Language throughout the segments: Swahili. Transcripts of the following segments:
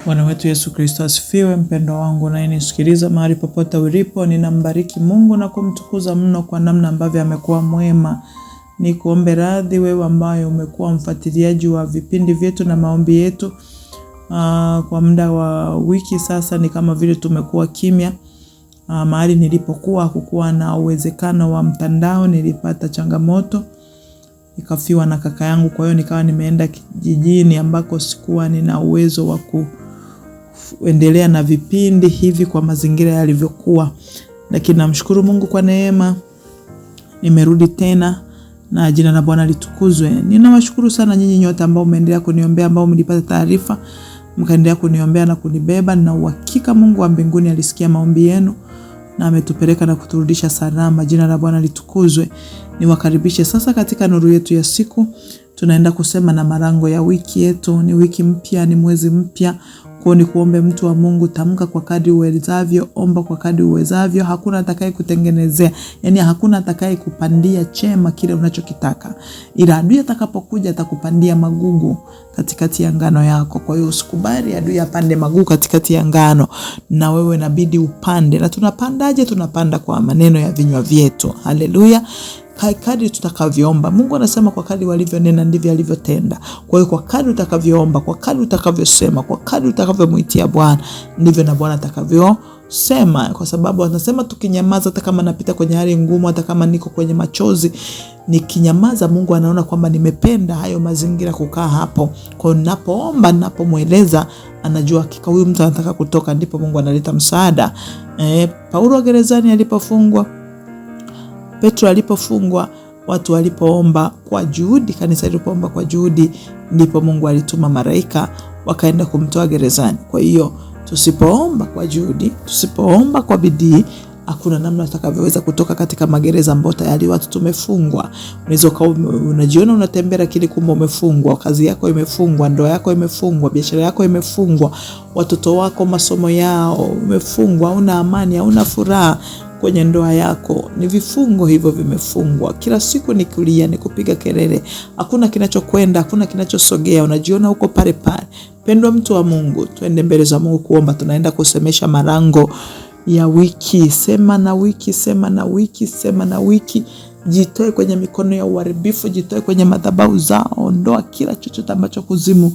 Bwana wetu Yesu Kristo asifiwe. Mpendo wangu na nisikiliza mahali popote ulipo, ninambariki Mungu na kumtukuza mno kwa namna ambavyo amekuwa mwema. Nikuombe radhi wewe ambaye umekuwa mfuatiliaji wa vipindi vyetu na maombi yetu. Kwa muda wa wiki sasa ni kama vile tumekuwa kimya. Mahali nilipokuwa hakukuwa na uwezekano wa mtandao, nilipata changamoto. Nikafiwa na kaka yangu, kwa hiyo nikawa nimeenda kijijini ambako sikuwa nina uwezo wa kuendelea na vipindi hivi kwa mazingira yalivyokuwa. Lakini namshukuru Mungu kwa neema, nimerudi tena na jina la Bwana litukuzwe. Ninawashukuru sana nyinyi nyote ambao mmeendelea kuniombea, ambao mlipata taarifa mkaendelea kuniombea na kunibeba, na uhakika Mungu wa mbinguni alisikia maombi yenu na ametupeleka na kuturudisha salama. Jina la Bwana litukuzwe. Niwakaribishe sasa katika nuru yetu ya siku. Tunaenda kusema na malango ya wiki yetu. Ni wiki mpya, ni mwezi mpya. Kwa ni kuombe mtu wa Mungu, tamka kwa kadri uwezavyo, omba kwa kadri uwezavyo. Hakuna atakaye kutengenezea, yani hakuna atakaye kupandia chema kile unachokitaka. Ila adui atakapokuja atakupandia magugu katikati ya ngano yako. Kwa hiyo usikubali adui apande magugu katikati ya ngano, na wewe inabidi upande. Na tunapandaje? Tunapanda kwa maneno ya vinywa vyetu. Haleluya. Kadri tutakavyoomba. Mungu anasema kwa kadri walivyonena ndivyo alivyotenda. Kwa hiyo kwa kadri utakavyoomba, kwa kadri utakavyosema, kwa kadri utakavyomuitia Bwana, ndivyo na Bwana atakavyosema. Kwa sababu anasema tukinyamaza, hata kama napita kwenye hali ngumu, hata kama niko kwenye machozi, nikinyamaza Mungu anaona kwamba nimependa hayo mazingira kukaa hapo. Kwa hiyo ninapoomba, ninapomweleza, anajua hakika huyu mtu anataka kutoka, ndipo Mungu analeta msaada. Paulo gerezani alipofungwa, Petro alipofungwa, watu walipoomba kwa juhudi, kanisa lilipoomba kwa juhudi, ndipo Mungu alituma malaika wakaenda kumtoa gerezani. Kwa hiyo tusipoomba kwa juhudi, tusipoomba kwa bidii, hakuna namna tutakavyoweza kutoka katika magereza ambayo tayari watu tumefungwa. Unaweza unajiona unatembea lakini kumbe umefungwa, kazi yako imefungwa, ndoa yako imefungwa, biashara yako imefungwa, watoto wako masomo yao umefungwa, hauna amani, hauna furaha kwenye ndoa yako. Ni vifungo hivyo vimefungwa. Kila siku ni kulia, ni kupiga kelele. Hakuna kinachokwenda, hakuna kinachosogea. Unajiona uko pale pale. Pendwa mtu wa Mungu, twende mbele za Mungu kuomba. Tunaenda kusemesha malango ya wiki. Sema na wiki, sema na wiki, sema na wiki. Jitoe kwenye mikono ya uharibifu, jitoe kwenye madhabahu zao. Ondoa kila chochote ambacho kuzimu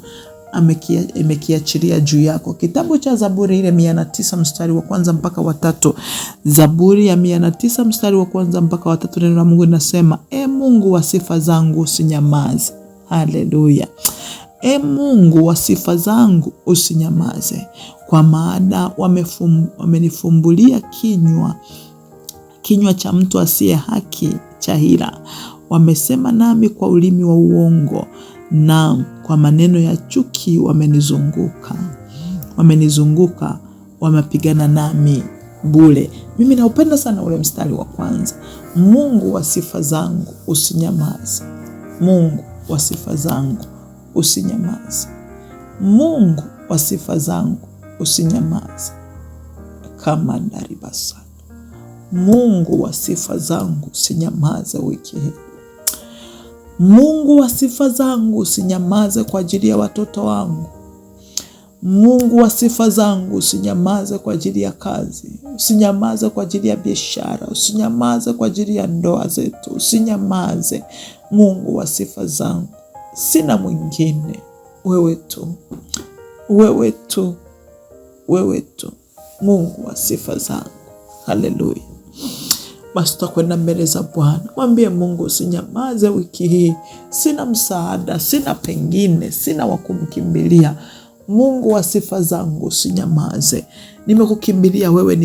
imekiachilia juu yako. Kitabu cha Zaburi ile 109 mstari wa kwanza mpaka wa 3. Zaburi ya 109 mstari wa kwanza mpaka wa 3, neno la Mungu linasema, Mungu wa sifa zangu usinyamaze. Haleluya. Mungu wa sifa zangu usinyamaze, kwa maana wamenifumbulia kinywa cha mtu asiye haki cha hila. Wamesema nami kwa ulimi wa uongo, na kwa maneno ya chuki wamenizunguka, wamepigana nami bure. Mimi naupenda sana ule mstari wa kwanza. Mungu wa sifa zangu usinyamaze. Mungu wa sifa zangu usinyamaze. Mungu wa sifa zangu usinyamaze. Kama ndaribasa. Mungu wa sifa zangu usinyamaze wiki hii. Mungu wa sifa zangu usinyamaze kwa ajili ya watoto wangu. Mungu wa sifa zangu usinyamaze kwa ajili ya kazi. Usinyamaze kwa ajili ya biashara. Usinyamaze kwa ajili ya ndoa zetu. Usinyamaze. Mungu wa sifa zangu. Sina mwingine. Wewe tu. Wewe tu. Wewe tu. Mungu wa sifa zangu. Haleluya. Basi tutakwenda mbele za Bwana. Mwambie Mungu usinyamaze wiki hii. Sina msaada, sina pengine, sina wa kumkimbilia. Mungu wa sifa zangu usinyamaze. Nimekukimbilia wewe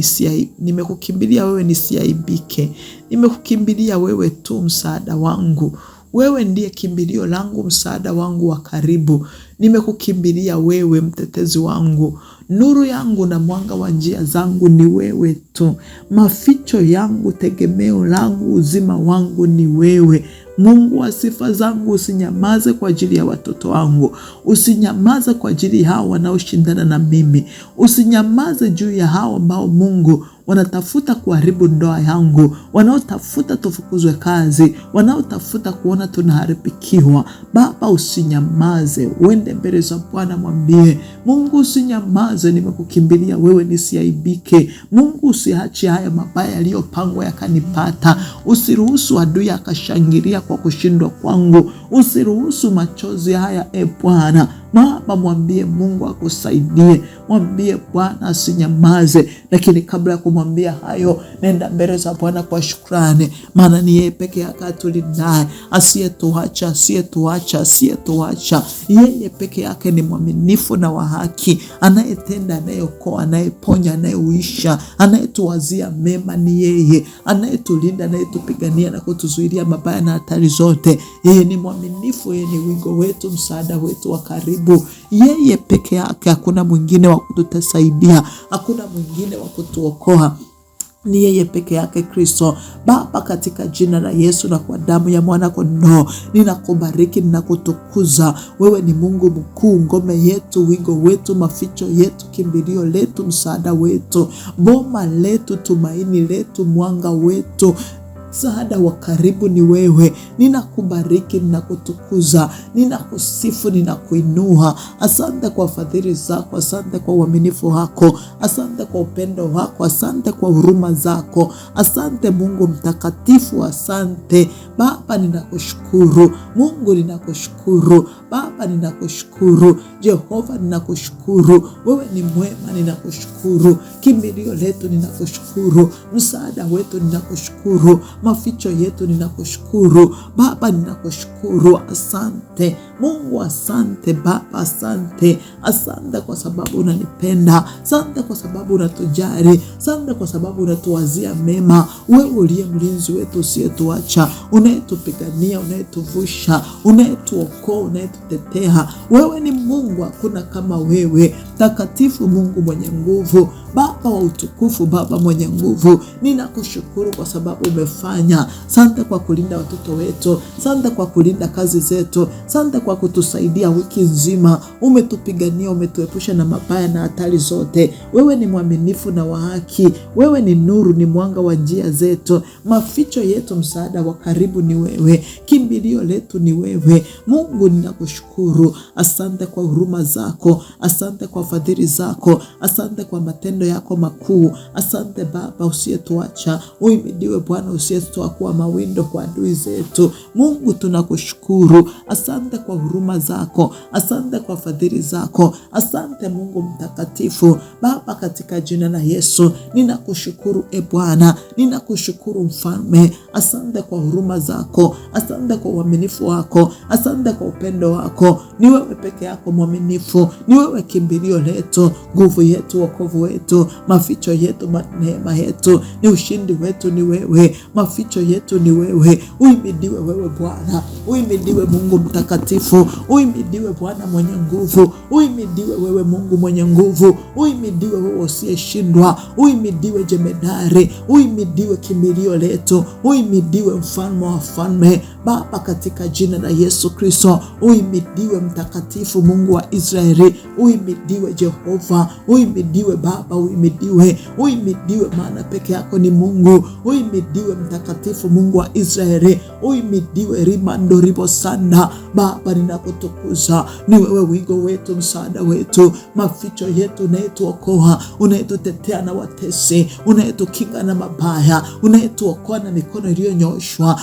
nisiaibike. Nimekukimbilia wewe tu, msaada wangu. Wewe ndiye kimbilio langu, msaada wangu wa karibu. Nimekukimbilia wewe, mtetezi wangu. Nuru yangu na mwanga wa njia zangu ni wewe tu. Maficho yangu, tegemeo langu, uzima wangu ni wewe. Mungu wa sifa zangu usinyamaze kwa ajili ya watoto wangu. Usinyamaze kwa ajili hao wanaoshindana na mimi. Usinyamaze juu ya hao ambao Mungu wanatafuta kuharibu ndoa yangu, wanaotafuta tufukuzwe kazi, wanaotafuta kuona tunaharibikiwa. Baba, usinyamaze, uende mbele za Bwana, mwambie Mungu, usinyamaze, nimekukimbilia wewe nisiaibike. Mungu, usiache haya mabaya yaliyopangwa yakanipata. Usiruhusu adui akashangilia kwa kushindwa kwangu. Usiruhusu machozi haya, Bwana. Baba, mwambie Mungu akusaidie, mwambie Bwana asinyamaze. Lakini kabla ya kumwambia hayo, nenda mbele za Bwana kwa shukrani, maana ni yeye peke yake atulindaye, asiyetuacha. Yeye peke yake ni mwaminifu na wa haki, anayetenda, anayeokoa, anayeponya, anayeuisha, anayetuwazia mema. Ni yeye anayetulinda, anayetupigania na kutuzuilia mabaya na hatari zote. Yeye ni mwaminifu, yeye ni wingo wetu, msaada wetu wa karibu. Yeye peke yake, hakuna mwingine wa kutusaidia, hakuna mwingine wa kutuokoa. Ni yeye peke yake Kristo. Baba, katika jina la Yesu na kwa damu ya mwana kondoo, ninakubariki, ninakutukuza. Wewe ni Mungu mkuu, ngome yetu, wingo wetu, maficho yetu, kimbilio letu, msaada wetu, boma letu, tumaini letu, mwanga wetu, msaada wa karibu ni wewe. Ninakubariki, ninakutukuza, ninakusifu, ninakuinua. Asante kwa fadhili zako, asante kwa uaminifu wako, asante kwa upendo wako, asante kwa huruma zako. Asante Mungu mtakatifu, asante Baba, ninakushukuru. Mungu, ninakushukuru Baba, ninakushukuru Jehova, ninakushukuru. Wewe ni mwema, ninakushukuru. Kimbilio letu, ninakushukuru. Msaada wetu, ninakushukuru. Maficho yetu, ninakushukuru Baba, ninakushukuru. Asante Mungu, asante Baba, asante. Asante kwa sababu unanipenda, asante kwa sababu unatujali, asante kwa sababu unatuwazia mema. Wewe uliye mlinzi wetu usiyetuacha, unayetupigania, unayetuvusha, unayetuokoa, unayetutetea. Wewe ni Mungu, hakuna kama wewe. Takatifu, Mungu mwenye nguvu, Baba wa utukufu, Baba mwenye nguvu, ninakushukuru kwa sababu umefanya. Asante kwa kulinda watoto wetu, asante kwa kulinda kazi zetu, asante kwa kutusaidia wiki nzima. Umetupigania, umetuepusha na mabaya na hatari zote. Wewe ni mwaminifu na wa haki. Wewe ni nuru, ni mwanga wa njia zetu. Maficho yetu, msaada wa karibu ni wewe. Kimbilio letu ni wewe. Mungu, ninakushukuru. Asante kwa huruma zako, asante kwa fadhili zako, asante kwa matendo yako makuu. Asante Baba usiyetuacha. Uhimidiwe Bwana usiyetutoa kuwa mawindo kwa adui zetu. Mungu, tunakushukuru. Asante kwa huruma zako, asante kwa fadhili zako. Asante Mungu mtakatifu. Baba, katika jina la Yesu ninakushukuru Bwana, ninakushukuru Mfalme. Asante kwa huruma zako, asante kwa uaminifu wako, asante kwa upendo wako. Ni wewe peke yako mwaminifu, ni wewe kimbilio letu, nguvu yetu, wokovu wetu, maficho yetu, neema yetu, ni ushindi wetu ni wewe, maficho yetu ni wewe. Uhimidiwe wewe Bwana, uhimidiwe Mungu mtakatifu, uhimidiwe Bwana mwenye nguvu, uhimidiwe wewe Mungu mwenye nguvu, uhimidiwe wewe usiyeshindwa, uhimidiwe jemedari, uhimidiwe kimbilio letu, uhimidiwe mfalme wa wafalme. Baba, katika jina la Yesu Kristo, uhimidiwe mtakatifu, Mungu wa Israeli, uhimidiwe Jehova, uhimidiwe Baba, uhimidiwe maana peke yako ni Mungu, uhimidiwe mtakatifu, Mungu wa Israeli, uhimidiwe rimando ribo sana. Baba, ninakutukuza. Ni wewe wingo wetu, msaada wetu, maficho yetu, unayetuokoa, unayetutetea na watesi, unayetukinga na mabaya, unayetuokoa na mikono iliyonyoshwa,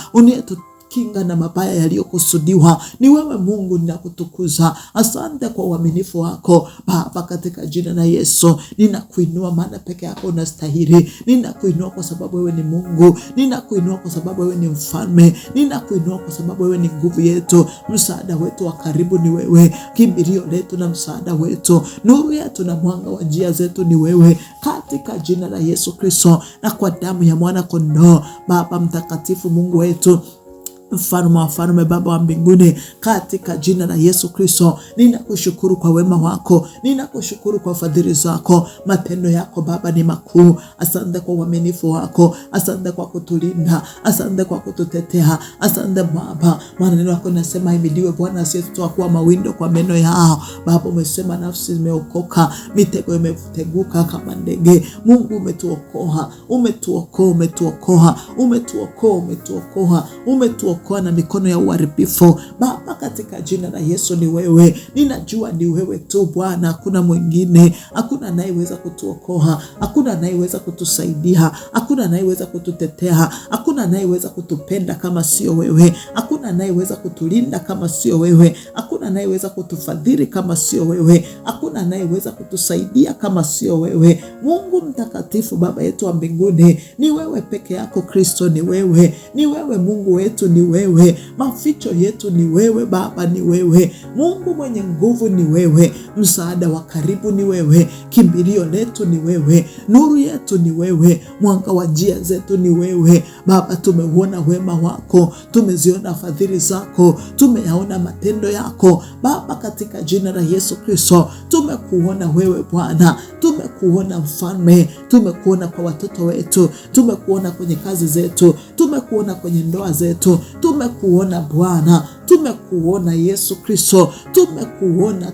kinga na mabaya yaliyokusudiwa. Ni wewe Mungu, ninakutukuza. Asante kwa uaminifu wako Baba, katika jina la Yesu ninakuinua, maana peke yako unastahili. Ninakuinua kwa sababu wewe ni Mungu, ninakuinua kwa sababu wewe ni mfalme, ninakuinua kwa sababu wewe ni nguvu yetu, msaada wetu wa karibu ni wewe, kimbilio letu na msaada wetu, nuru yetu na mwanga wa njia zetu ni wewe, katika jina la Yesu Kristo na kwa damu ya mwana kondoo. Baba mtakatifu, Mungu wetu, Mfalme wa wafalme, Baba wa mbinguni, katika jina la Yesu Kristo, ninakushukuru kwa wema wako, ninakushukuru kwa fadhili zako. Matendo yako Baba ni makuu. Asante kwa uaminifu wako, asante kwa kutulinda, asante kwa kututetea, asante Baba. Maneno yako nasema himidiwe Bwana asiyetutoa kwa mawindo kwa meno yao. Baba, umesema nafsi zimeokoka, mitego imeteguka kama ndege. Mungu umetuokoa, umetuokoa, umetuokoa, umetuokoa, umetuokoa, umetuokoa na mikono ya uharibifu. Baba, katika jina la Yesu, ni wewe. Ninajua ni wewe tu Bwana, hakuna mwingine. Hakuna anayeweza kutuokoa, hakuna anayeweza kutusaidia, hakuna anayeweza kututetea, hakuna anayeweza kutupenda kama sio wewe, hakuna anayeweza kutulinda kama sio wewe, hakuna anayeweza kutufadhili kama sio wewe, hakuna anayeweza kutusaidia kama sio wewe. Mungu mtakatifu, Baba yetu wa mbinguni, ni wewe peke yako. Kristo, ni wewe, ni wewe. Mungu wetu ni wewe, maficho yetu ni wewe Baba, ni wewe. Mungu mwenye nguvu ni wewe, msaada wa karibu ni wewe, kimbilio letu ni wewe, nuru yetu ni wewe, mwanga wa njia zetu ni wewe Baba. Tumeuona wema wako, tumeziona fadhili zako, tumeyaona matendo yako Baba, katika jina la Yesu Kristo. Tumekuona wewe Bwana, tumekuona Mfalme, tumekuona kwa watoto wetu, tumekuona kwenye kazi zetu, tumekuona kwenye ndoa zetu, tumekuona Bwana, tumekuona Yesu Kristo, tumekuona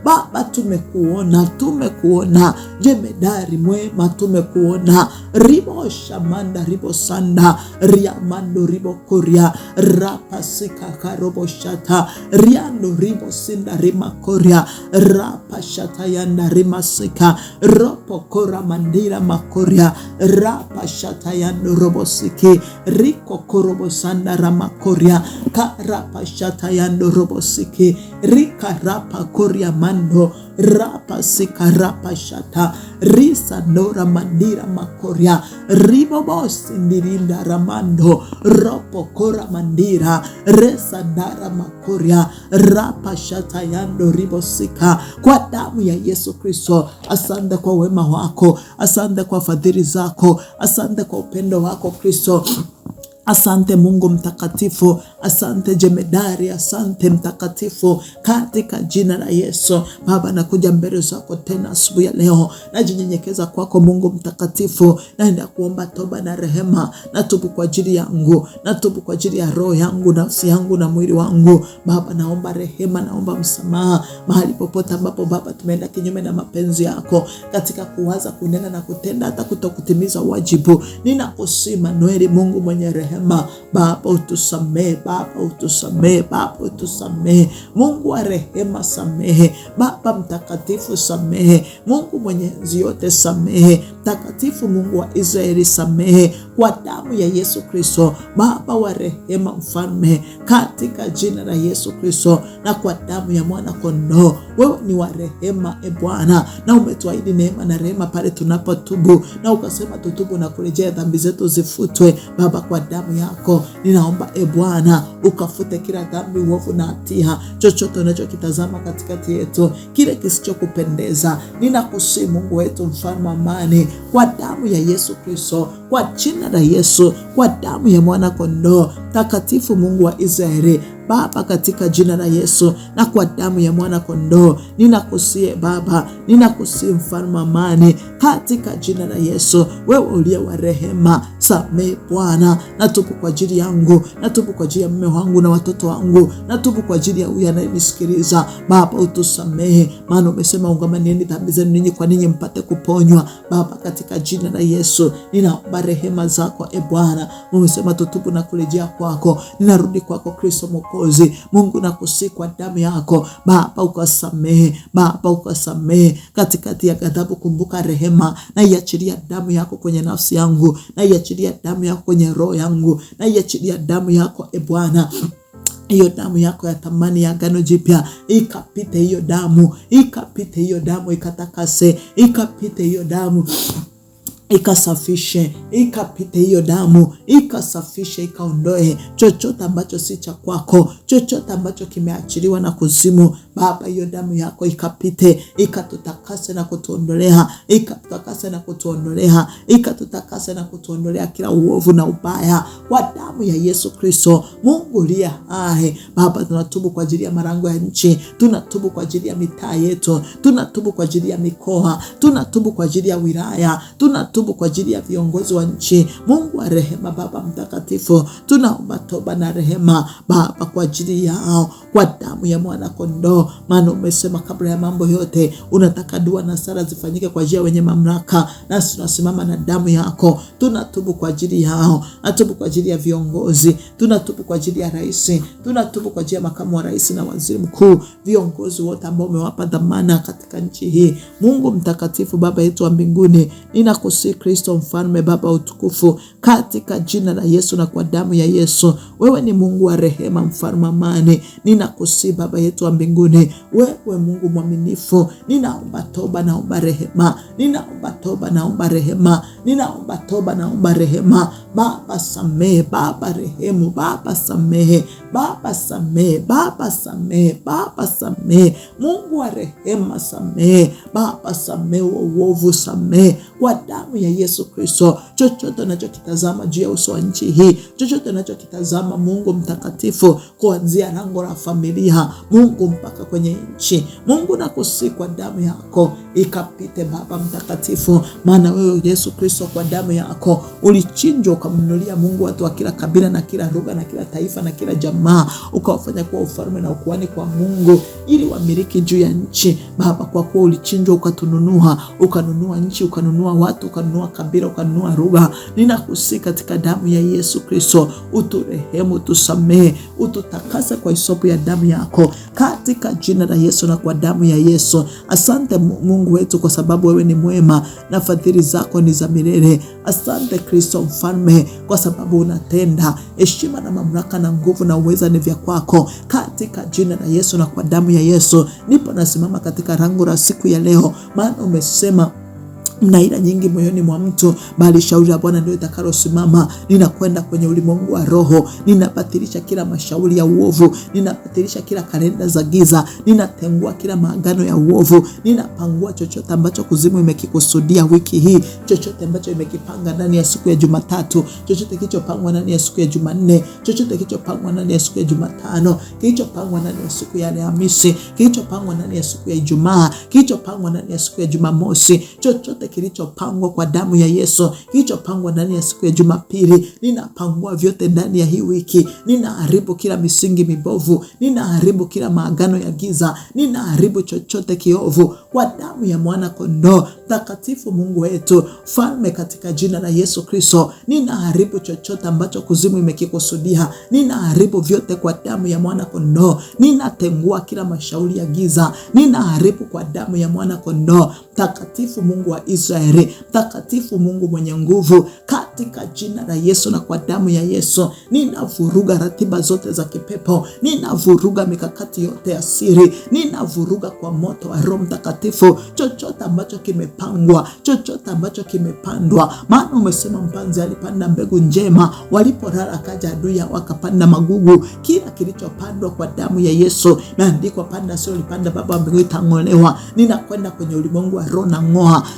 Baba, tumekuona jemedari mwema, tumekuona ribo shamanda ribo sanda riamando ribo koria rapa sika karobo shata riando ribo sinda rima koria rapa shata yanda rima sika ropo kora mandira makoria rapa shata yando robo siki riko korobo sanda rama koria rapa shata yando robo siki rika rapa koria mando rapa sika rapa shata risa nora mandira makoria ribobosi ndirinda ramando ropo kora mandira resa ndara makoria rapa shata yando ribosika. Kwa damu ya Yesu Kristo, asante kwa wema wako, asante kwa fadhili zako, asante kwa upendo wako Kristo. Asante Mungu mtakatifu, asante jemedari, asante mtakatifu, katika jina la Yesu. Baba, nakuja mbele zako tena asubuhi ya leo, najinyenyekeza kwako Mungu mtakatifu, naenda kuomba toba na rehema. Natubu kwa ajili yangu, natubu kwa ajili ya roho yangu, nafsi yangu na mwili wangu. Baba, naomba rehema, naomba msamaha mahali popote ambapo Baba tumeenda kinyume na mapenzi yako, katika kuwaza, kunena na kutenda, hata kutokutimiza wajibu. Ninakusihi Manueli, Mungu mwenye rehema, Baba utusamehe, Baba utusamehe, Baba utusamehe. Mungu wa rehema, samehe. Baba mtakatifu, samehe. Mungu mwenye enzi yote, samehe. Mtakatifu Mungu wa Israeli, samehe. Kwa damu ya Yesu Kristo, Baba wa rehema, Mfalme, katika jina la Yesu Kristo na kwa damu ya mwana kondoo, wewe ni wa rehema Bwana, na umetuahidi neema na rehema pale tunapotubu, na ukasema tutubu na kurejea dhambi zetu zifutwe. Baba, kwa damu yako ninaomba Bwana ukafute kila dhambi, uovu na hatia, chochote unachokitazama katikati yetu, kile kisichokupendeza. Ninakusihi Mungu wetu, Mfalme wa amani, kwa damu ya Yesu Kristo, kwa jina la Yesu, kwa damu ya mwana kondoo, takatifu Mungu wa Israeli, Baba, katika jina la Yesu na kwa damu ya mwana kondoo, ninakusihi Baba, ninakusihi Mfalme wa amani, katika jina la Yesu, wewe uliye wa rehema, samehe Bwana. Natubu kwa ajili yangu, natubu kwa ajili ya mume wangu na watoto wangu, natubu kwa ajili ya huyu anayenisikiliza. Baba, utusamehe, maana umesema ungamanieni dhambi zenu ninyi kwa ninyi mpate kuponywa. Baba, katika jina la Yesu ninaomba rehema zako Bwana. Umesema tutubu na kurejea kwako. Ninarudi kwako Kristo Mwokozi. Mungu, nakusihi kwa damu yako Baba ukasamehe, Baba ukasamehe. Katikati ya ghadhabu kumbuka rehema, na iachilia damu yako kwenye nafsi yangu, na iachilia damu yako kwenye roho yangu, na iachilia damu yako Bwana, hiyo damu yako ya thamani ya agano jipya, ikapite hiyo damu, ikapite hiyo damu, ikatakase, ikapite hiyo damu ikasafishe, ikapite hiyo damu, ikasafishe, ikaondoe chochote ambacho si cha kwako, chochote ambacho kimeachiliwa na kuzimu. Baba, hiyo damu yako ikapite, ikatutakase na kutuondolea, ikatutakase na kutuondolea, ikatutakase na kutuondolea kila uovu na ubaya kwa damu ya Yesu Kristo. Mungu uliye hai, Baba, tunatubu kwa ajili ya malango ya nchi, tunatubu kwa ajili ya mitaa yetu, tunatubu kwa ajili ya mikoa, tunatubu kwa ajili ya wilaya, tunatubu kwa ajili ya viongozi wa nchi. Mungu wa rehema, Baba mtakatifu, tunaomba toba na rehema Baba kwa ajili yao, kwa damu ya mwana kondoo. Maana umesema kabla ya mambo yote unataka dua na sala zifanyike kwa ajili ya wenye mamlaka, nasi tunasimama na damu yako. Tunatubu kwa ajili yao, tunatubu kwa ajili ya viongozi, tunatubu kwa ajili ya rais, tunatubu kwa ajili ya makamu wa rais na waziri mkuu, viongozi wote ambao umewapa dhamana katika nchi hii. Mungu mtakatifu, Baba yetu wa mbinguni, ninakusihi Kristo mfalme, Baba utukufu, katika jina la Yesu na kwa damu ya Yesu. Wewe ni Mungu wa rehema, mfalme amani. Ninakusihi Baba yetu wa mbinguni, wewe Mungu mwaminifu, ninaomba toba, naomba rehema, ninaomba toba, naomba rehema, ninaomba toba, naomba rehema. Baba samehe, Baba rehemu, Baba samehe, Baba samehe, Baba samehe, Baba samehe. Mungu wa rehema samehe, Baba samehe uovu, samehe kwa damu ya Yesu Kristo. Chochote unachokitazama juu ya uso wa nchi hii, chochote unachokitazama Mungu mtakatifu, kuanzia lango la familia Mungu mpaka kwenye nchi, Mungu nakusihi kwa damu yako ikapite Baba mtakatifu. Maana wewe Yesu Kristo kwa damu yako ulichinjwa, ukamnunulia Mungu watu wa kila kabila na kila lugha na kila taifa na kila jamaa, ukawafanya kuwa ufalme na ukuhani kwa Mungu, ili wamiliki juu ya nchi. Baba, kwa kuwa ulichinjwa ukatununua, ukanunua nchi, ukanunua watu, ukanunua kabila, ukanunua lugha, ninakusihi katika damu ya Yesu Kristo uturehemu, tusamehe, ututakase kwa hisopu ya damu yako, katika jina la Yesu na kwa damu ya Yesu. Asante Mungu wetu, kwa sababu wewe ni mwema na fadhili zako ni za milele. Asante Kristo mfalme, kwa sababu unatenda. Heshima na mamlaka na nguvu na uweza ni vya kwako, katika jina la Yesu na kwa damu ya Yesu. Nipo nasimama katika rango la siku ya leo, maana umesema mna ila nyingi moyoni mwa mtu, bali shauri la Bwana ndio litakalosimama. Ninakwenda kwenye ulimwengu wa roho, ninabatilisha kila mashauri ya uovu, ninabatilisha kila kalenda za giza, ninatengua kila maagano ya uovu, ninapangua chochote ambacho kuzimu imekikusudia wiki hii, chochote ambacho imekipanga ndani ya siku ya Jumatatu, chochote kilichopangwa ndani ya siku ya Jumanne, chochote kilichopangwa ndani ya siku ya Jumatano, kilichopangwa ndani ya siku ya Alhamisi, kilichopangwa ndani ya siku ya Ijumaa, kilichopangwa ndani ya siku ya Jumamosi, chochote kilichopangwa kwa damu ya Yesu, kilichopangwa ndani ya siku ya Jumapili, ninapangua vyote ndani ya hii wiki. Ninaharibu kila misingi mibovu, ninaharibu kila maagano ya giza, ninaharibu chochote kiovu kwa damu ya mwana kondoo mtakatifu. Mungu wetu falme, katika jina la Yesu Kristo, ninaharibu chochote ambacho kuzimu imekikusudia, ninaharibu vyote kwa damu ya mwana kondoo. Ninatengua kila mashauri ya giza, ninaharibu kwa damu ya mwana kondoo mtakatifu. Mungu wa Israeli, mtakatifu, Mungu mwenye nguvu, katika jina la Yesu na kwa damu ya Yesu, ninavuruga ratiba zote za kipepo, ninavuruga mikakati yote ya siri, ninavuruga kwa moto wa Roho Mtakatifu chochote ambacho kimepangwa, chochote ambacho kimepandwa. Maana umesema mpanzi alipanda mbegu njema, walipolala akaja adui wakapanda magugu. Kila kilichopandwa kwa damu ya Yesu, imeandikwa panda sio lipanda Baba wa mbinguni itang'olewa. Ninakwenda kwenye ulimwengu wa roho,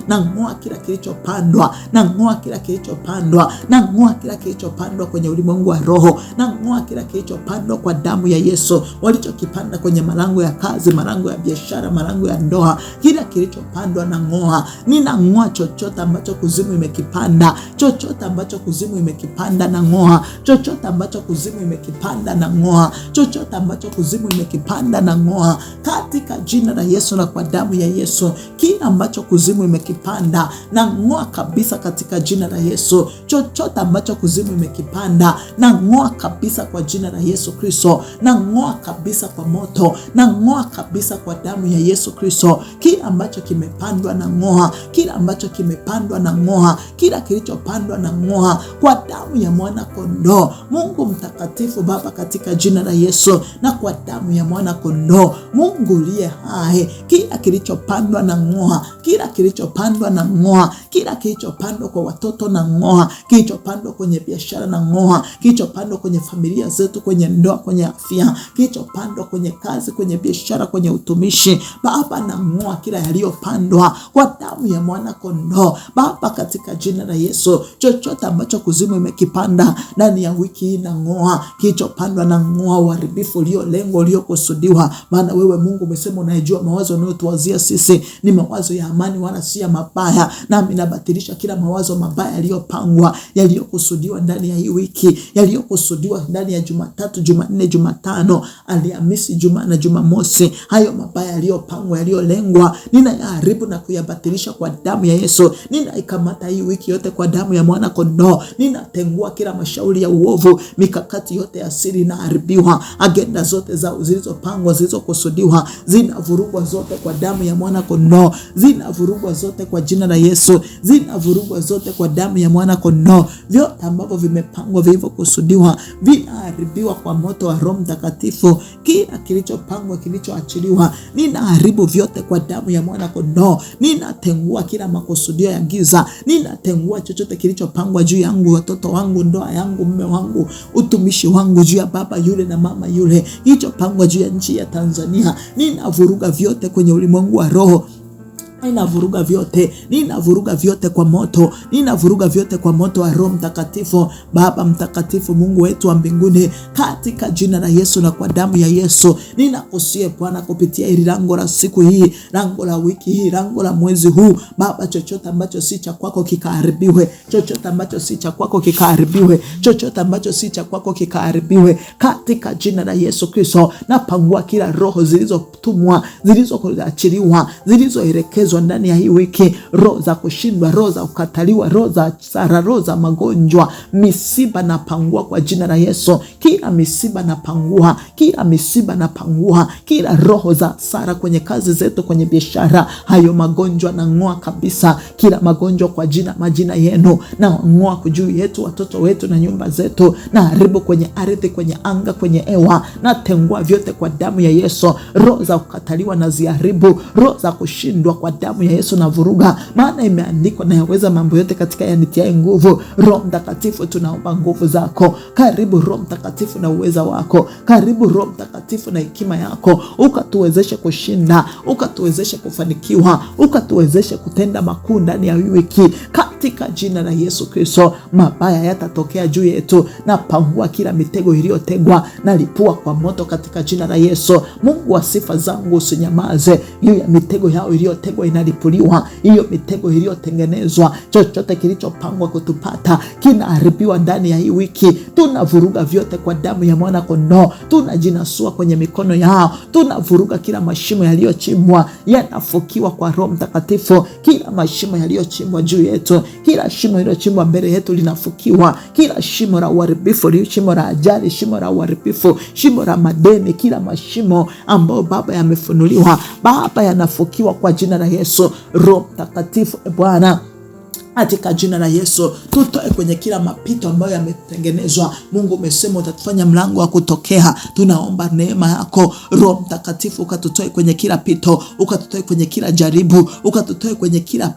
na ng'oa kila kilichopandwa, na ng'oa kila kilichopandwa, na ng'oa kila kilichopandwa kwenye ulimwengu wa roho, na ng'oa kila kilichopandwa kwa damu ya Yesu. Walichokipanda kwenye malango ya kazi, malango ya biashara, malango ya ndoa, kila kilichopandwa na ng'oa. Ninang'oa chochote ambacho kuzimu imekipanda, chochote ambacho kuzimu imekipanda na ng'oa, chochote ambacho kuzimu imekipanda na ng'oa, chochote ambacho kuzimu imekipanda na ng'oa, katika jina la Yesu na kwa damu ya Yesu. Kila ambacho kuzimu imekipanda na ng'oa kabisa katika jina la Yesu. Chochote ambacho kuzimu imekipanda na ng'oa kabisa kwa jina la Yesu Kristo, na ng'oa kabisa kwa moto, na ng'oa kabisa kwa damu ya Yesu Kristo. Kila ambacho kimepandwa na ng'oa, kila ambacho kimepandwa na ng'oa, kila kilichopandwa na ng'oa kwa damu ya mwana kondoo. Mungu mtakatifu Baba, katika jina la Yesu na kwa damu ya mwana kondoo, Mungu uliye hai, kila kilichopandwa na ng'oa, kila kilichopandwa kilichopandwa na ng'oa, kila kilichopandwa kwa watoto na ng'oa, kilichopandwa kwenye biashara na ng'oa, kilichopandwa kwenye familia zetu, kwenye ndoa, kwenye afya, kilichopandwa kwenye kazi, kwenye biashara, kwenye utumishi. Baba, na ng'oa kila yaliyopandwa kwa damu ya mwana kondoo. Baba, katika jina la Yesu, chochote ambacho kuzimu imekipanda ndani ya wiki hii na ng'oa, kilichopandwa na ng'oa, uharibifu ulio lengo uliokusudiwa. Maana wewe Mungu umesema unayejua mawazo unayotuwazia sisi ni mawazo ya amani wala si ya mabaya. Nami nabatilisha kila mawazo mabaya yaliyopangwa, yaliyokusudiwa ndani ya hii wiki, yaliyokusudiwa ndani ya Jumatatu, Jumanne, Jumatano, Alhamisi, Jumaa na Jumamosi. Hayo mabaya yaliyopangwa, yaliyolengwa, ninayaharibu na kuyabatilisha kwa damu ya Yesu. Ninaikamata hii wiki yote kwa damu ya mwana kondoo. Ninatengua kila mashauri ya uovu, mikakati yote ya siri inaharibiwa, agenda zote zilizopangwa, zilizokusudiwa zinavurugwa zote kwa damu ya mwana kondoo. Zinavurugwa zote kwa jina la Yesu. Zinavurugwa zote kwa damu ya mwana kondoo. Vyote ambavyo vimepangwa, vilivyokusudiwa, vinaharibiwa kwa moto wa Roho Mtakatifu. Kila kilichopangwa, kilichoachiliwa, ninaharibu vyote kwa damu ya mwana kondoo. Ninatengua kila makusudio ya giza. Ninatengua chochote kilichopangwa juu yangu, watoto wangu, ndoa yangu, mume wangu, utumishi wangu, juu ya baba yule na mama yule, kilichopangwa juu ya nchi ya Tanzania. Ninavuruga vyote kwenye ulimwengu wa roho. Ninavuruga vyote, ninavuruga vyote kwa moto, ninavuruga vyote kwa moto wa Roho Mtakatifu. Baba mtakatifu, Mungu wetu wa mbinguni, katika jina la Yesu na kwa damu ya Yesu, ninakusihi Bwana, kupitia hili lango la siku hii, lango la wiki hii, lango la mwezi huu, Baba, chochote ambacho si cha kwako kikaharibiwe, chochote ambacho si cha kwako kikaharibiwe, chochote ambacho si cha kwako kikaharibiwe, katika jina la Yesu Kristo. Napangua kila roho zilizotumwa, zilizoachiliwa, zilizoelekezwa ndani ya hii wiki, roho za kushindwa, roho za kukataliwa, roho za hasara, roho za magonjwa, misiba napangua kwa jina la Yesu. Kila misiba napangua, kila misiba napangua, kila roho za hasara kwenye kazi zetu, kwenye biashara, hayo magonjwa na ng'oa kabisa. Kila magonjwa kwa majina yenu na ng'oa juu yetu, watoto wetu na nyumba zetu, na haribu kwenye ardhi, kwenye anga, kwenye hewa, na tengua vyote kwa damu ya Yesu. Roho za kukataliwa na ziharibu, roho za kushindwa kwa damu ya Yesu na vuruga. Maana imeandikwa, na yaweza mambo yote katika yanitiaye nguvu. Roho Mtakatifu, tunaomba nguvu zako. Karibu Roho Mtakatifu na uweza wako. Karibu Roho Mtakatifu na hekima yako, ukatuwezeshe kushinda, ukatuwezeshe kufanikiwa, ukatuwezeshe kutenda makuu ndani ya wiki, katika jina la Yesu Kristo. Mabaya yatatokea juu yetu, na pangua kila mitego iliyotegwa, na lipua kwa moto katika jina la Yesu. Mungu wa sifa zangu, usinyamaze juu ya mitego yao iliyotegwa, inalipuliwa hiyo mitego iliyotengenezwa. Chochote kilichopangwa kutupata kinaharibiwa ndani ya hii wiki. Tunavuruga vyote kwa damu ya mwana kondoo. Tunajinasua kwenye mikono yao. Tunavuruga kila mashimo yaliyochimbwa, yanafukiwa kwa Roho Mtakatifu. Kila mashimo yaliyochimbwa juu yetu, kila shimo lililochimbwa mbele yetu linafukiwa. Kila shimo la uharibifu, shimo la ajali, shimo la uharibifu, shimo la madeni, kila mashimo ambayo Baba yamefunuliwa, Baba, yanafukiwa kwa jina la Yesu. Roho Mtakatifu, Bwana, katika jina la Yesu, tutoe kwenye kila mapito ambayo yametengenezwa. Mungu umesema utatufanya mlango wa kutokea. Tunaomba neema yako Roho Mtakatifu, ukatutoe kwenye kila pito, ukatutoe kwenye kila jaribu, ukatutoe kwenye kila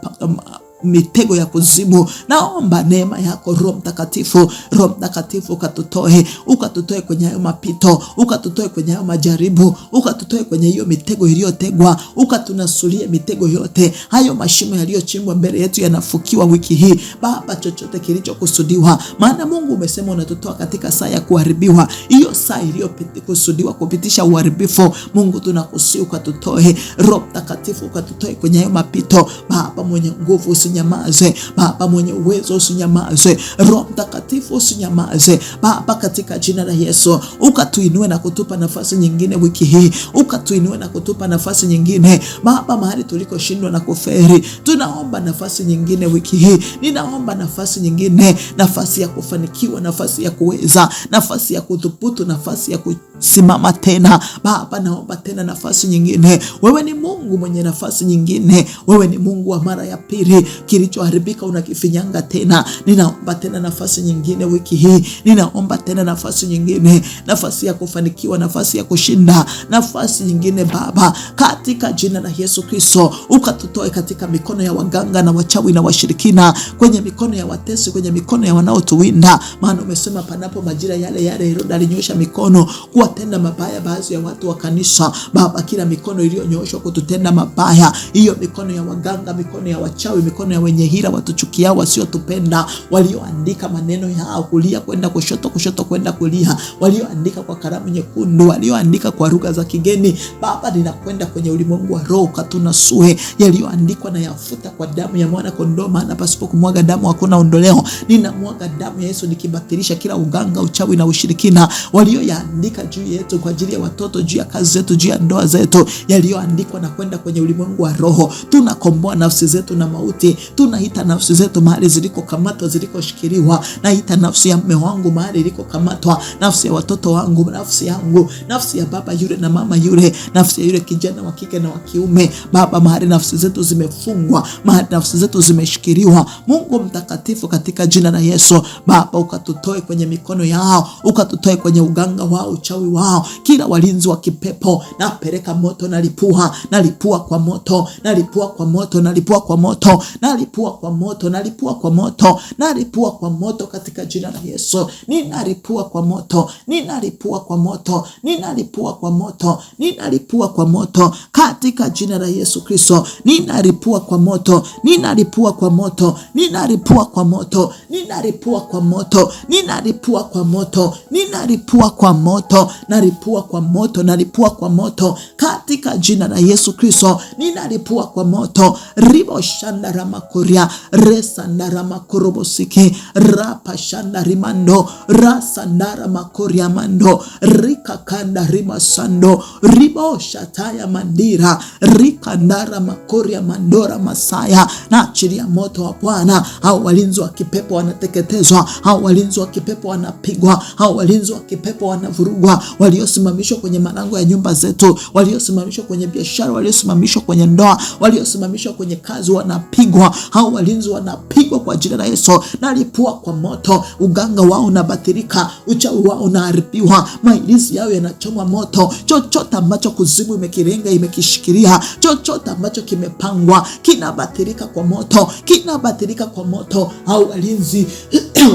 mitego ya kuzimu. Naomba neema yako Roho Mtakatifu. Roho Mtakatifu, ukatutoe kwenye hayo mapito, ukatutoe kwenye hayo majaribu, ukatutoe kwenye hiyo mitego iliyotegwa, ukatunasulie mitego yote. Hayo mashimo yaliyochimbwa mbele yetu yanafukiwa wiki hii, Baba, chochote kilichokusudiwa. Maana Mungu umesema unatutoa katika saa ya kuharibiwa, hiyo saa iliyokusudiwa kupitisha uharibifu. Mungu tunakusihi ukatutoe. Roho Mtakatifu, ukatutoe kwenye hayo mapito. Baba mwenye nguvu, usinyamaze. Baba mwenye uwezo, usinyamaze. Roho Mtakatifu, usinyamaze. Baba, katika jina la Yesu, ukatuinue na kutupa nafasi nyingine wiki hii. Ukatuinue na kutupa nafasi nyingine, Baba, mahali tulikoshindwa na kuferi. Tunaomba nafasi nyingine wiki hii. Ninaomba nafasi nyingine, nafasi ya kufanikiwa, nafasi ya kuweza, nafasi ya kudhubutu, nafasi ya kusimama tena. Baba, naomba tena nafasi nyingine. Wewe ni Mungu mwenye nafasi nyingine. Wewe ni Mungu wa mara ya pili. kilichoharibika unakifinyanga tena. Ninaomba tena nafasi nyingine wiki hii, ninaomba tena nafasi nyingine, nafasi ya kufanikiwa, nafasi ya kushinda, nafasi nyingine Baba, katika jina la Yesu Kristo. Ukatutoe katika mikono ya waganga na wachawi na washirikina, kwenye mikono ya watesi, kwenye mikono ya wanaotuwinda. Maana umesema panapo majira yale yale Herode alinyosha mikono kuwatenda mabaya baadhi ya watu wa kanisa. Baba, kila mikono iliyonyoshwa kututenda mabaya, hiyo mikono ya waganga, mikono ya wachawi, mikono ya wenye hila, watuchukiao, wasiotupenda, walioandika maneno yao kulia kwenda kushoto, kushoto kwenda kulia, walioandika kwa kalamu nyekundu, walioandika kwa lugha za kigeni, Baba, ninakwenda kwenye ulimwengu wa roho, katunasue yaliyoandikwa na yafuta kwa damu ya mwana kondoo, maana pasipo kumwaga damu hakuna ondoleo. Ninamwaga damu ya Yesu nikibatilisha kila uganga, uchawi na ushirikina walioyaandika juu yetu, kwa ajili ya watoto, juu ya kazi zetu, juu ya ndoa zetu, yaliyoandikwa na kwenda kwenye ulimwengu wa roho. Tunakomboa nafsi zetu na mauti. Tunaita nafsi zetu mahali zilikokamatwa, zilikoshikiliwa. Naita nafsi ya mume wangu mahali ilikokamatwa, nafsi ya watoto wangu, nafsi yangu, nafsi ya baba yule na mama yule, nafsi ya yule kijana wa kike na wa kiume. Baba, mahali nafsi zetu zimefungwa, mahali nafsi zetu zimeshikiliwa, Mungu mtakatifu, katika jina la Yesu Baba, ukatutoe kwenye mikono yao, ukatutoe kwenye uganga wao, uchawi wao, kila walinzi wa kipepo. Napeleka moto, nalipua kwa moto, nalipua kwa moto, nalipua kwa moto, nalipua kwa moto, nalipua kwa moto, nalipua kwa moto katika jina la Yesu. Ninalipua kwa moto, ninalipua kwa moto, ninalipua kwa moto, ninalipua kwa moto katika jina la Yesu Kristo. Ninalipua kwa moto, ninalipua kwa moto, ninalipua kwa moto, ninalipua kwa moto, ninalipua kwa moto, ninalipua kwa moto, nalipua kwa moto, nalipua kwa moto katika jina la Yesu Kristo. Ninalipua kwa moto. Ribo shanda ramakoria, resa ndarama korobosiki, rapa shanda rimando, rasa ndara makoria mando, rika kanda rima sando, ribo shataya mandira, rika ndara makoria mandora masaya. Na achilia moto wa Bwana. Hao walinzi wa kipepo wanateketezwa, hao walinzi wa kipepo wanapigwa, hao walinzi wa kipepo wanavurugwa, waliosimamishwa kwenye malango ya nyumba zetu, waliosimamishwa kwenye biashara, waliosimamishwa kwenye ndoa, waliosimamishwa kwenye kazi, wanapigwa. Hao walinzi wanapigwa kwa jina la Yesu. Nalipua kwa moto. Uganga wao unabatilika, uchawi wao unaharibiwa, mailizi yao yanachomwa moto. Chochote ambacho kuzimu imekirenga, imekishikilia, chochote ambacho kimepangwa, kinabatilika kwa moto, kinabatilika kwa moto. Hao walinzi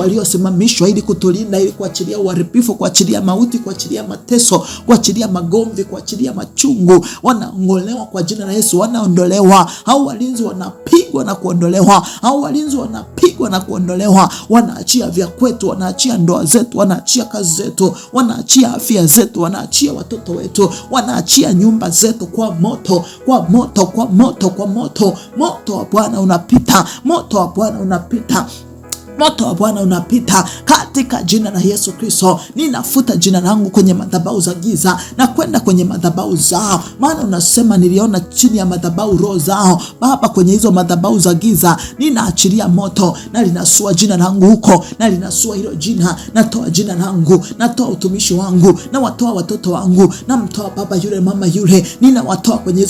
waliosimamishwa ili kutulinda, ili kuachilia uharibifu, kuachilia mauti, kuachilia mateso, kuachilia magomvi, kuachilia machungu, wanaongolewa kwa jina la Yesu, wanaondolewa. Hao walinzi wanapigwa na kuondolewa, hao walinzi wanapigwa na kuondolewa. Wanaachia vya kwetu, wanaachia ndoa zetu, wanaachia kazi zetu, wanaachia afya zetu, wanaachia watoto wetu, wanaachia nyumba zetu kwa moto, kwa moto, kwa moto, kwa moto. Moto wa Bwana unapita, moto wa Bwana unapita, moto wa Bwana unapita katika jina la Yesu Kristo. Ninafuta jina langu kwenye madhabahu za giza na kwenda kwenye madhabahu zao, maana unasema niliona chini ya madhabahu roho zao. Baba, kwenye hizo madhabahu za giza ninaachilia moto, na linasua jina langu huko, na linasua hilo jina. Natoa jina langu, natoa utumishi wangu, na watoa watoto wangu, na mtoa baba yule, mama yule, ninawatoa kwenye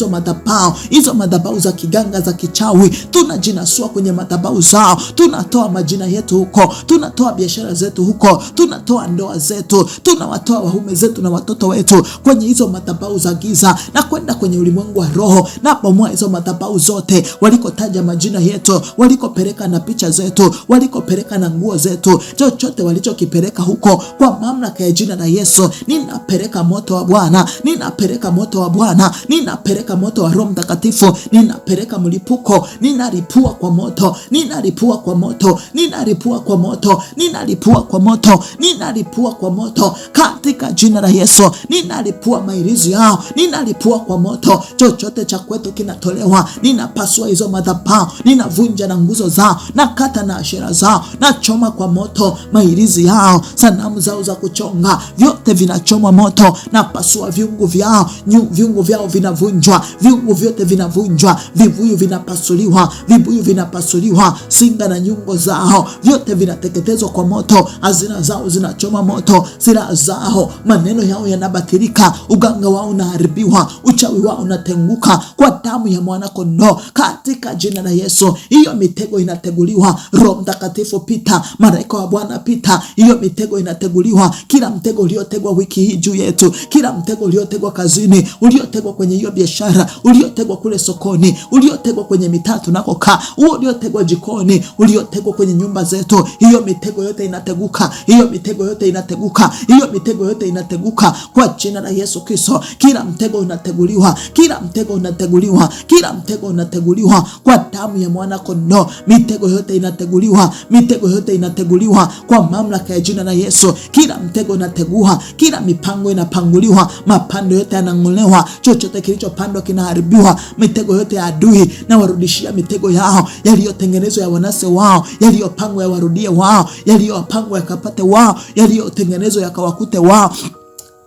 hizo madhabahu za kiganga, za kichawi. Tunajinasua kwenye madhabahu zao, tunatoa majina yetu huko, tunatoa biashara zetu huko, tunatoa ndoa zetu, tunawatoa waume zetu na watoto wetu kwenye hizo madhabahu za giza na kwenda kwenye ulimwengu wa roho. Na bomoa hizo madhabahu zote, walikotaja majina yetu, walikopeleka na picha zetu, walikopeleka na nguo zetu, chochote walichokipeleka huko, kwa mamlaka ya jina la Yesu, ninapeleka moto wa Bwana, ninapeleka moto wa Bwana, ninapeleka moto wa Roho Mtakatifu, ninapeleka mlipuko, ninalipua kwa moto, ninalipua kwa moto, ninalipua kwa moto, ninalipua kwa moto, ninalipua kwa moto katika jina la Yesu. Ninalipua mailizi yao, ninalipua kwa moto. Chochote cha kwetu kinatolewa, ninapasua hizo madhabahu, ninavunja na nguzo zao, na kata na ashera zao, na choma kwa moto mailizi yao, sanamu zao za kuchonga, vyote vinachomwa moto. Na pasua viungu vyao, viungu vyao vinavunjwa, viungu vyote vinavunjwa, vibuyu vinapasuliwa, vibuyu vinapasuliwa, singa na nyungo zao vyote vinateketezwa kwa moto. Hazina zao zinachoma moto, silaha zao, maneno yao yanabatilika, uganga wao unaharibiwa, uchawi wao unatenguka kwa damu ya mwana kondoo, katika jina la Yesu. Hiyo mitego inateguliwa. Roho Mtakatifu pita, malaika wa Bwana pita, hiyo mitego inateguliwa. Kila mtego uliotegwa wiki hii juu yetu, kila mtego uliotegwa kazini, uliotegwa kwenye hiyo biashara, uliotegwa kule sokoni, uliotegwa kwenye mitaa tunakokaa, uliotegwa jikoni, uliotegwa kwenye nyumba zetu, hiyo mitego yote inateguka, hiyo mitego yote inateguka, hiyo mitego yote inateguka kwa jina la Yesu Kristo. Kila mtego unateguliwa, kila mtego unateguliwa, kila mtego unateguliwa kwa damu ya mwana kondoo. Mitego yote inateguliwa, mitego yote inateguliwa kwa mamlaka ya jina la Yesu. Kila mtego unategua, kila mipango inapanguliwa, mapando yote yanang'olewa, chochote kilichopandwa kinaharibiwa. Mitego yote ya adui na warudishia mitego yao, yaliyotengenezwa ya wanase wao, yaliyopangwa ya warudie wao, yaliyopangwa yakapate wao, yaliyotengenezwa yakawakute wao,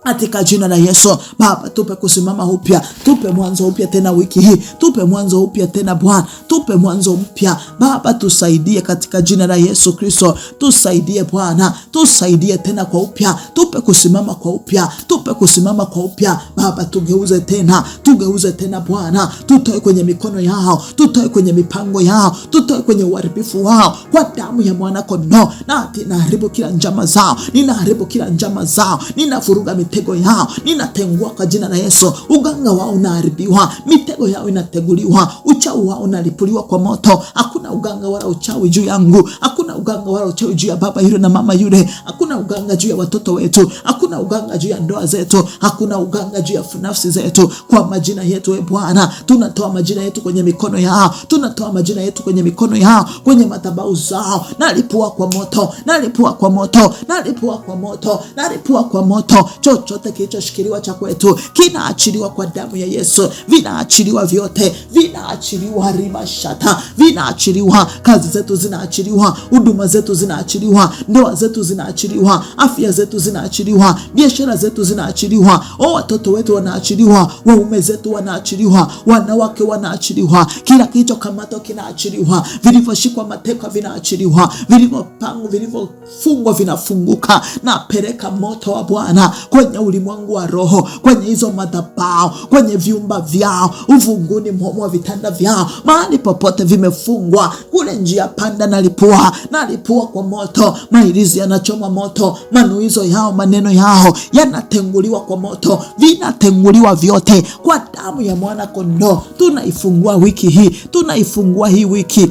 katika jina la Yesu. Baba, tupe kusimama upya, tupe mwanzo upya tena wiki hii, tupe mwanzo upya tena Bwana, tupe mwanzo mpya Baba, tusaidie katika jina la Yesu Kristo. Tusaidie Bwana, tusaidie tena kwa upya, tupe kusimama kwa upya, tupe kusimama kwa upya Baba. Tugeuze tena Bwana, tutoe kwenye mikono yao, tutoe kwenye mipango yao, tutoe kwenye uharibifu wao kwa damu ya mwana kondoo. Na ninaharibu kila njama zao, ninaharibu kila njama zao, ninavuruga mitego yao, ninatengua kwa jina la Yesu. Uganga wao unaharibiwa, mitego yao inateguliwa, uchawi wao unalipuliwa kwa moto. Hakuna uganga wala uchawi juu yangu, hakuna uganga wala uchawi juu ya baba yule na mama yule, hakuna uganga juu ya watoto wetu, hakuna uganga juu ya ndoa zetu, hakuna uganga juu ya nafsi zetu. Kwa majina yetu Bwana, tunatoa majina yetu kwenye mikono yao, tunatoa majina yetu kwenye mikono yao, kwenye madhabahu zao. Nalipua kwa moto, nalipua kwa moto, nalipua kwa moto, nalipua kwa moto. Chochote kilichoshikiliwa cha kwetu kinaachiliwa kwa damu ya Yesu. Vinaachiliwa vyote, vinaachiliwa rimashata, vinaachiliwa. Kazi zetu zinaachiliwa, huduma zetu zinaachiliwa, ndoa zetu zinaachiliwa, afya zetu zinaachiliwa, biashara zetu zinaachiliwa, watoto wetu wanaachiliwa, waume zetu wanaachiliwa, wanawake wanaachiliwa. Kila kilichokamatwa kinaachiliwa, vilivyoshikwa mateka vinaachiliwa, vilivyopangwa, vilivyofungwa vinafunguka. Napeleka moto wa Bwana kwenye ulimwengu wa roho, kwenye hizo madhabahu, kwenye vyumba vyao, uvunguni mwa vitanda vyao, mahali popote vimefungwa, kule njia panda nalipua kwa moto. Mailizi yanachoma moto, manuizo yao, maneno yao yanatenguliwa kwa moto, vinatenguliwa vyote kwa damu ya mwana kondoo. Tunaifungua wiki hii, tunaifungua hii wiki,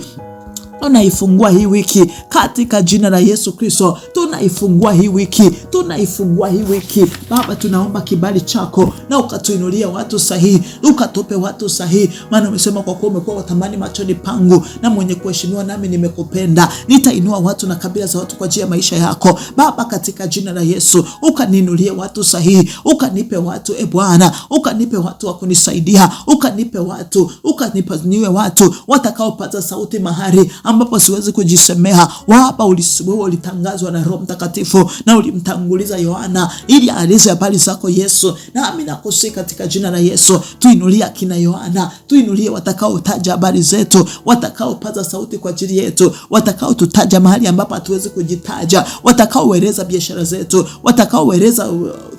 tunaifungua hii wiki katika jina la Yesu Kristo. Tunaifungua hii wiki, tunaifungua hii wiki Baba. Tunaomba kibali chako na ukatuinulia watu sahihi, ukatupe watu sahihi, maana umesema kwa kuwa umekuwa wa thamani machoni pangu na mwenye kuheshimiwa, nami nimekupenda. Nitainua watu na kabila za watu kwa ajili ya maisha yako Baba, katika jina la Yesu. Ukaniinulie watu sahihi, ukanipe watu Bwana, ukanipe watu wa kunisaidia, ukanipe watu, ukanipe watu watakaopata sauti mahali ambapo siwezi kujisemea. Wapa ulitangazwa na Roho Mtakatifu na ulimtanguliza Yohana ili aeleze habari zako Yesu. Nami nakusihi katika jina la Yesu, tuinulie kina Yohana, tuinulie watakaotaja habari zetu, watakaopaza sauti kwa ajili yetu, watakaotutaja mahali ambapo hatuwezi kujitaja, watakaoeleza biashara zetu, watakaoeleza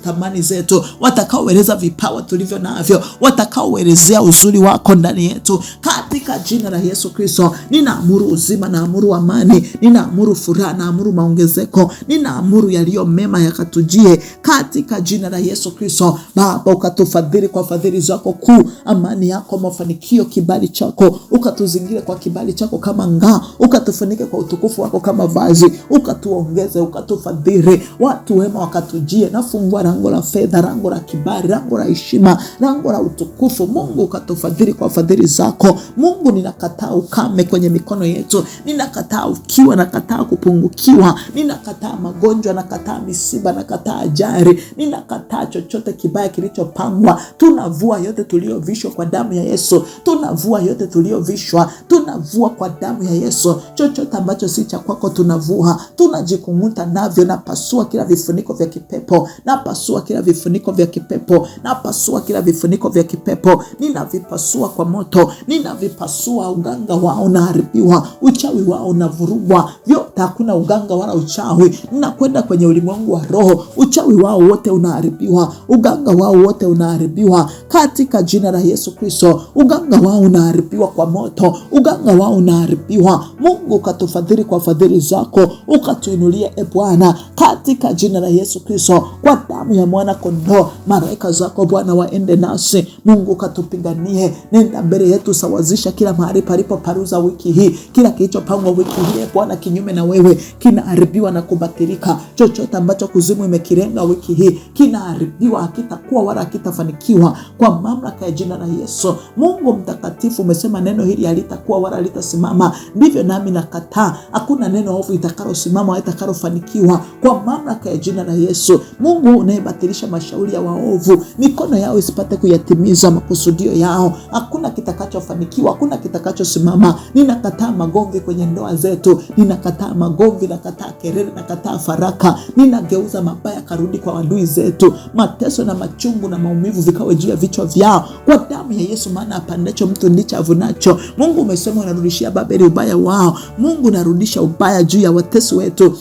thamani zetu, watakaoeleza vipawa tulivyo navyo, watakaoelezea uzuri wako ndani yetu. Katika jina la Yesu Kristo, ninaamuru uzima, naamuru amani, ninaamuru furaha, naamuru maongezeko, ninaamuru yaliyo mema yakatujie katika jina la Yesu Kristo. Baba, ukatufadhili kwa fadhili zako kuu, amani yako, mafanikio, kibali chako, ukatuzingire kwa kibali chako kama ngao, ukatufunike kwa utukufu wako kama vazi, ukatuongeze, ukatufadhili. Watu wema wakatujie. Nafungua lango la fedha, lango la kibali, lango la heshima, lango la utukufu. Mungu, ukatufadhili kwa fadhili zako. Mungu, ninakataa ukame kwenye mikono yetu, ninakataa ukiwa, nakataa kupungukiwa, ninakataa magonjwa, nakataa misiba, nakataa ajali, ninakataa chochote kibaya kilichopangwa. Tunavua yote tuliovishwa kwa damu ya Yesu, tunavua yote tuliovishwa, tunavua kwa damu ya Yesu. Chochote ambacho si cha kwako tunavua, tunajikung'uta navyo. Napasua kila vifuniko vya kipepo, napasua kila vifuniko vya kipepo, napasua kila vifuniko vya kipepo, ninavipasua kwa moto, ninavipasua. Uganga wao unaharibiwa, uchawi wao unavurugwa, vyote nyota, hakuna uganga wala uchawi. Ninakwenda kwenye ulimwengu wa roho, uchawi wao wote unaharibiwa, uganga wao wote unaharibiwa katika jina la Yesu Kristo. Uganga wao unaharibiwa kwa moto, uganga wao unaharibiwa. Mungu ukatufadhili kwa fadhili zako, ukatuinulie Bwana katika jina la Yesu Kristo, kwa damu ya mwana kondoo. Malaika zako Bwana waende nasi, Mungu ukatupiganie. Nenda mbele yetu, sawazisha kila mahali palipo paruza wiki hii. Kila kilichopangwa wiki hii Bwana kinyume na wewe kinaharibiwa na kubatilika. Chochote ambacho kuzimu imekirenga wiki hii kinaharibiwa, hakitakuwa wala hakitafanikiwa kwa mamlaka ya jina la Yesu. Mungu mtakatifu, umesema neno hili halitakuwa wala halitasimama. Ndivyo nami nakataa, hakuna neno ovu itakalosimama wala itakalofanikiwa kwa mamlaka ya jina la Yesu. Mungu unayebatilisha mashauri ya waovu, mikono yao isipate kuyatimiza makusudio yao. Hakuna kitakachofanikiwa, hakuna kitakachosimama. Ninakataa magomvi kwenye ndoa zetu, ninakataa magomvi, nakataa kelele, nakataa faraka. Ninageuza mabaya karudi kwa adui zetu. Mateso na machungu na maumivu vikawe juu ya vichwa vyao kwa damu ya Yesu, maana apandacho mtu ndicho avunacho. Mungu umesema unarudishia Babeli ubaya wao. Mungu narudisha ubaya juu ya watesi wetu,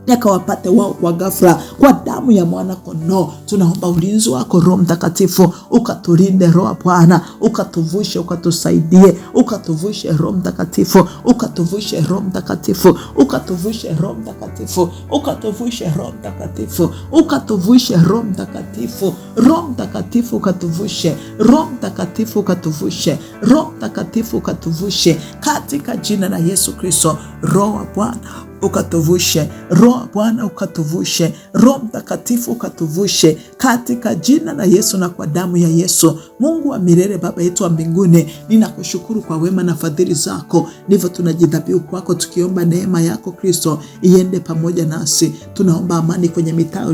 yakawapate wao kwa ghafla kwa damu ya mwana kondoo. Tunaomba ulinzi wako Roho Mtakatifu, ukatulinde Roho Bwana, ukatuvushe, ukatusaidie, ukatuvushe Roho Mtakatifu, ukatuvushe Roho Mtakatifu, ukatuvushe Roho Mtakatifu, ukatuvushe Roho Mtakatifu, ukatuvushe Roho Mtakatifu, Roho Mtakatifu ukatuvushe, Roho Mtakatifu ukatuvushe, Roho Mtakatifu ukatuvushe katika jina la Yesu Kristo. Roho Bwana ukatuvushe, Roho Bwana ukatuvushe, Roho Mtakatifu ukatuvushe katika jina la Yesu na kwa damu ya Yesu. Mungu wa milele, Baba yetu wa mbinguni, ninakushukuru kwa wema na fadhili zako. Ndivyo tunajidhabihu kwako tukiomba neema yako Kristo iende pamoja nasi. Tunaomba amani kwenye mitaa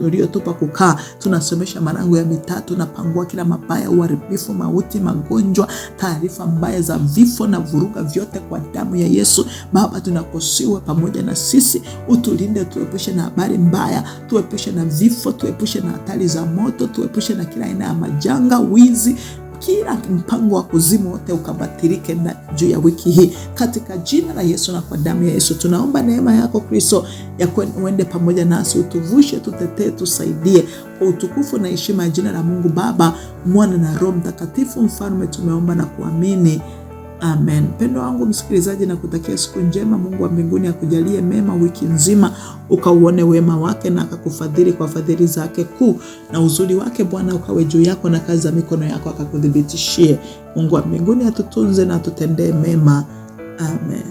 uliotupa kukaa. Tunasomesha malango ya mitaa, tunapangua kila mabaya, uharibifu, mauti, magonjwa, taarifa mbaya za vifo na vuruga vyote kwa damu ya Yesu. Baba tunakusihi pamoja na sisi, utulinde, tuepushe na habari mbaya, tuepushe na vifo, tuepushe na hatari za moto, tuepushe na kila aina ya majanga, wizi, kila mpango wa kuzimu wote ukabatilike na juu ya wiki hii katika jina la Yesu na kwa damu ya Yesu. Tunaomba neema yako Kristo ya uende pamoja nasi, utuvushe, tutetee, tusaidie kwa utukufu na heshima ya jina la Mungu Baba, Mwana na Roho Mtakatifu. Mfalme, tumeomba na kuamini. Amen. Mpendo wangu msikilizaji, na kutakia siku njema. Mungu wa mbinguni akujalie mema wiki nzima, ukauone wema wake na akakufadhili kwa fadhili zake kuu, na uzuri wake Bwana ukawe juu yako na kazi za mikono yako akakudhibitishie. Mungu wa mbinguni atutunze na atutendee mema. Amen.